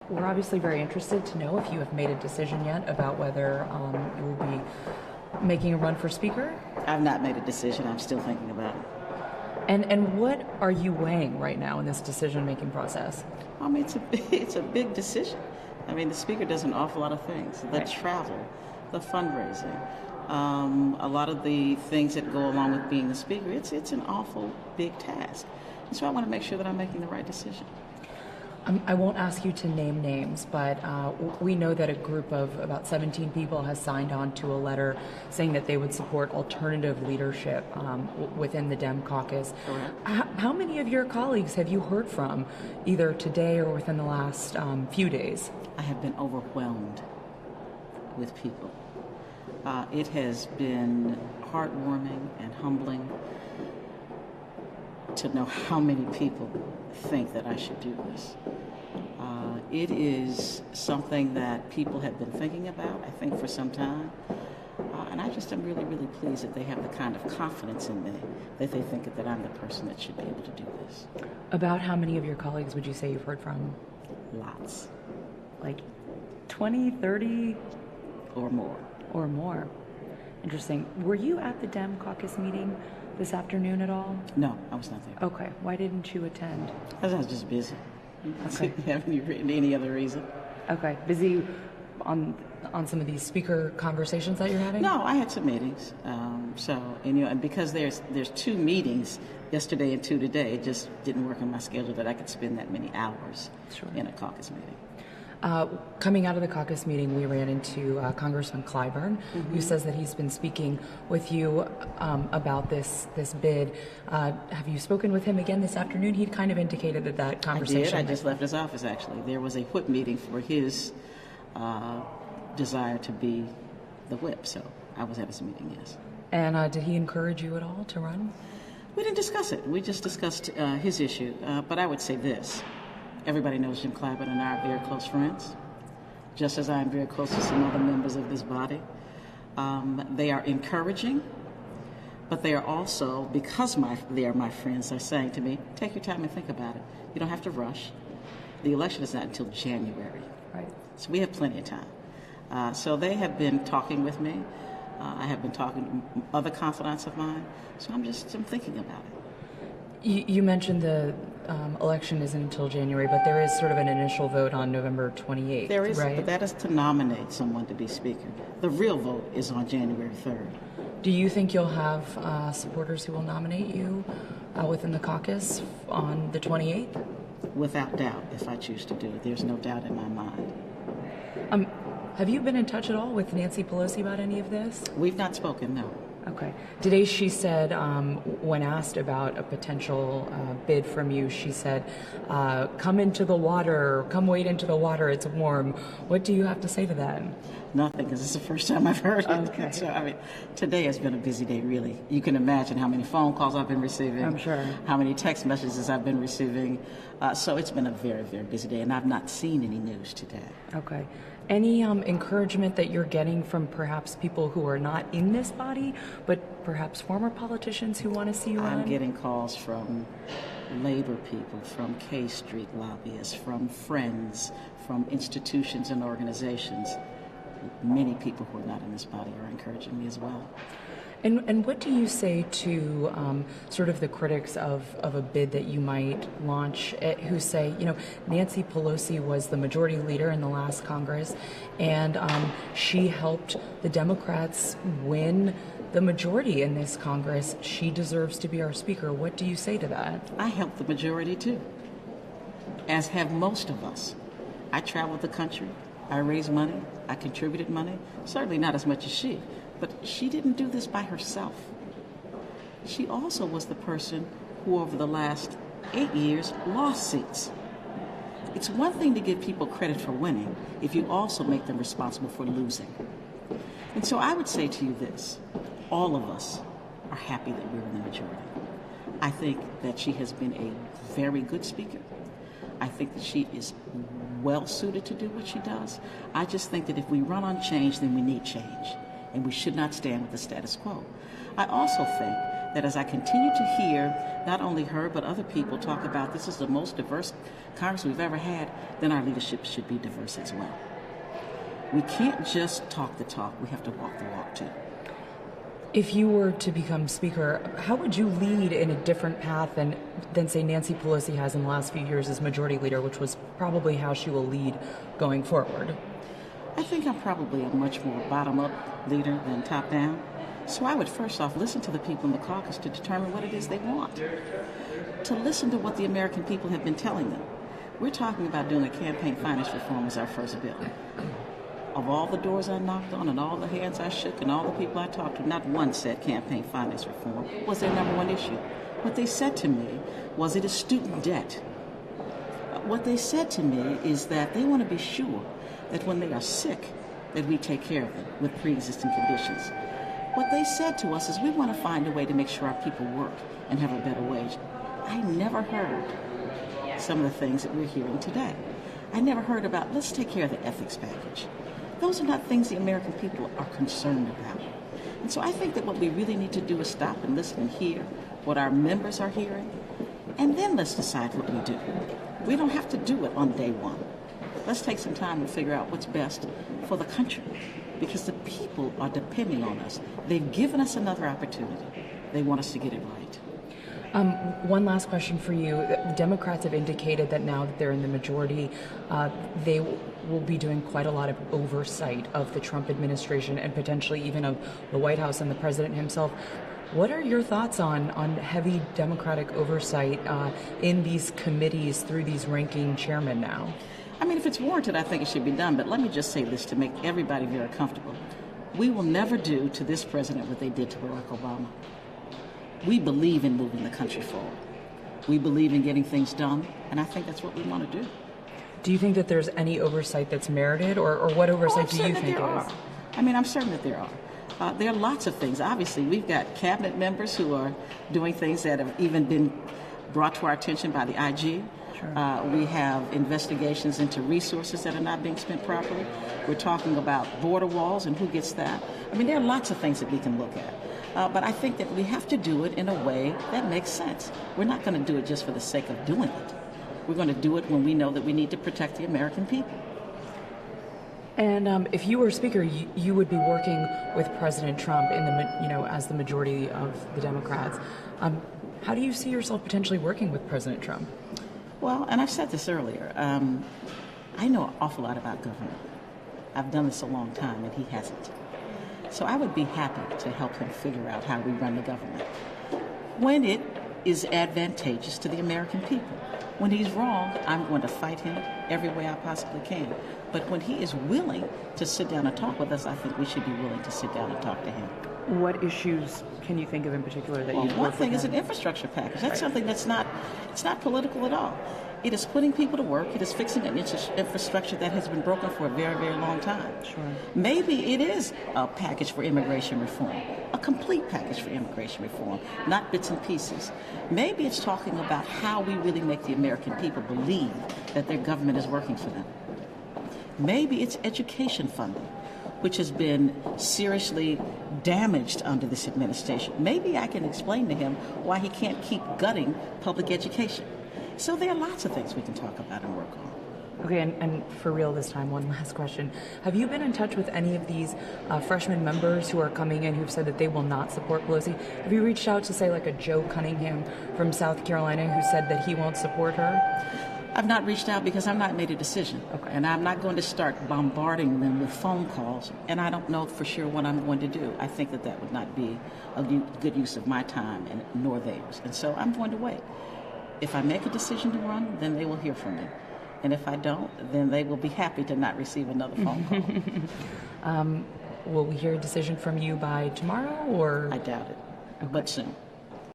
We're obviously very interested to know if you have made a decision yet about whether you will be making a run for Speaker. I've not made a decision. I'm still thinking about it. And what are you weighing right now in this decision-making process? I mean, it's a big decision. I mean, the Speaker does an awful lot of things. The Right. travel, the fundraising, a lot of the things that go along with being the Speaker. It's an awful big task. And so I want to make sure that I'm making the right decision. I won't ask you to name names, but we know that a group of about 17 people has signed on to a letter saying that they would support alternative leadership within the Dem caucus. Correct. How many of your colleagues have you heard from, either today or within the last few days? I have been overwhelmed with people. It has been heartwarming and humbling to know how many people think that I should do this. It is something that people have been thinking about, I think, for some time. And I just am really, really pleased that they have the kind of confidence in me that they think that I'm the person that should be able to do this. About how many of your colleagues would you say you've heard from? Lots. Like 20, 30? Or more. Or more. Interesting. Were you at the Dem caucus meeting this afternoon at all? No, I was not there. Okay. Why didn't you attend? Because I was just busy. Okay. Haven't written any other reason? Okay. Busy on some of these speaker conversations that you're having? No, I had some meetings. And because there's 2 meetings yesterday and 2 today, it just didn't work in my schedule that I could spend that many hours in a caucus meeting. Coming out of the caucus meeting, we ran into Congressman Clyburn, who says that he's been speaking with you about this bid. Have you spoken with him again this afternoon? He kind of indicated that conversation. I did. I just left his office, actually. There was a whip meeting for his desire to be the whip, so I was at his meeting, yes. And did he encourage you at all to run? We didn't discuss it. We just discussed his issue. But I would say this. Everybody knows Jim Clyburn and I are very close friends, just as I am very close to some other members of this body. They are encouraging, but they are also, because they are my friends, they're saying to me, take your time and think about it. You don't have to rush. The election is not until January. Right. So we have plenty of time. So they have been talking with me. I have been talking to other confidants of mine. So I'm thinking about it. You mentioned the election isn't until January, but there is sort of an initial vote on November 28th, There is, right? but that is to nominate someone to be Speaker. The real vote is on January 3rd. Do you think you'll have supporters who will nominate you within the caucus on the 28th? Without doubt, if I choose to do it. There's no doubt in my mind. Have you been in touch at all with Nancy Pelosi about any of this? We've not spoken, no. Okay. Today she said, when asked about a potential bid from you, she said, come into the water, come wade into the water, it's warm. What do you have to say to that? Nothing, because it's the first time I've heard it. Okay. So, today has been a busy day, really. You can imagine how many phone calls I've been receiving. I'm sure. How many text messages I've been receiving. So it's been a very, very busy day, and I've not seen any news today. Okay. Any encouragement that you're getting from perhaps people who are not in this body, but perhaps former politicians who want to see you run? I'm getting calls from labor people, from K Street lobbyists, from friends, from institutions and organizations. Many people who are not in this body are encouraging me as well. And what do you say to sort of the critics of a bid that you might launch who say, Nancy Pelosi was the majority leader in the last Congress, and she helped the Democrats win the majority in this Congress. She deserves to be our Speaker. What do you say to that? I helped the majority too, as have most of us. I traveled the country. I raised money. I contributed money. Certainly not as much as she. But she didn't do this by herself. She also was the person who over the last 8 years lost seats. It's one thing to give people credit for winning if you also make them responsible for losing. And so I would say to you this, all of us are happy that we're in the majority. I think that she has been a very good speaker. I think that she is well suited to do what she does. I just think that if we run on change, then we need change. And we should not stand with the status quo. I also think that as I continue to hear not only her but other people talk about this is the most diverse Congress we've ever had, then our leadership should be diverse as well. We can't just talk the talk, we have to walk the walk too. If you were to become Speaker, how would you lead in a different path than say, Nancy Pelosi has in the last few years as Majority Leader, which was probably how she will lead going forward? I think I'm probably a much more bottom-up leader than top-down. So I would first off listen to the people in the caucus to determine what it is they want, to listen to what the American people have been telling them. We're talking about doing a campaign finance reform as our first bill. Of all the doors I knocked on and all the hands I shook and all the people I talked to, not one said campaign finance reform was their number one issue. What they said to me was it is student debt. What they said to me is that they want to be sure that when they are sick, that we take care of them with pre-existing conditions. What they said to us is we want to find a way to make sure our people work and have a better wage. I never heard some of the things that we're hearing today. I never heard about, let's take care of the ethics package. Those are not things the American people are concerned about. And so I think that what we really need to do is stop and listen and hear what our members are hearing, and then let's decide what we do. We don't have to do it on day one. Let's take some time and figure out what's best for the country, because the people are depending on us. They've given us another opportunity. They want us to get it right. One last question for you. The Democrats have indicated that now that they're in the majority, they will be doing quite a lot of oversight of the Trump administration and potentially even of the White House and the president himself. What are your thoughts on heavy Democratic oversight in these committees through these ranking chairmen now? I mean, if it's warranted, I think it should be done. But let me just say this to make everybody very comfortable. We will never do to this president what they did to Barack Obama. We believe in moving the country forward. We believe in getting things done, and I think that's what we want to do. Do you think that there's any oversight that's merited, or what oversight do you think there is? I mean, I'm certain that there are. There are lots of things. Obviously, we've got cabinet members who are doing things that have even been brought to our attention by the IG. Sure. We have investigations into resources that are not being spent properly. We're talking about border walls and who gets that. I mean, there are lots of things that we can look at. But I think that we have to do it in a way that makes sense. We're not going to do it just for the sake of doing it. We're going to do it when we know that we need to protect the American people. And if you were Speaker, you would be working with President Trump in as the majority of the Democrats. How do you see yourself potentially working with President Trump? Well, and I've said this earlier, I know an awful lot about government. I've done this a long time, and he hasn't. So I would be happy to help him figure out how we run the government when it is advantageous to the American people. When he's wrong, I'm going to fight him every way I possibly can. But when he is willing to sit down and talk with us, I think we should be willing to sit down and talk to him. What issues can you think of in particular that you? One thing is an infrastructure package. That's something that's not political at all. It is putting people to work. It is fixing an infrastructure that has been broken for a very, very long time. Sure. Maybe it is a package for immigration reform, a complete package for immigration reform, not bits and pieces. Maybe it's talking about how we really make the American people believe that their government is working for them. Maybe it's education funding, which has been seriously damaged under this administration. Maybe I can explain to him why he can't keep gutting public education. So there are lots of things we can talk about and work on. Okay, and for real this time, one last question. Have you been in touch with any of these freshman members who are coming in who've said that they will not support Pelosi? Have you reached out to, say, like a Joe Cunningham from South Carolina who said that he won't support her? I've not reached out because I've not made a decision. Okay. And I'm not going to start bombarding them with phone calls, and I don't know for sure what I'm going to do. I think that would not be a good use of my time, and nor theirs. And so I'm going to wait. If I make a decision to run, then they will hear from me. And if I don't, then they will be happy to not receive another phone call. Will we hear a decision from you by tomorrow, or? I doubt it, but soon.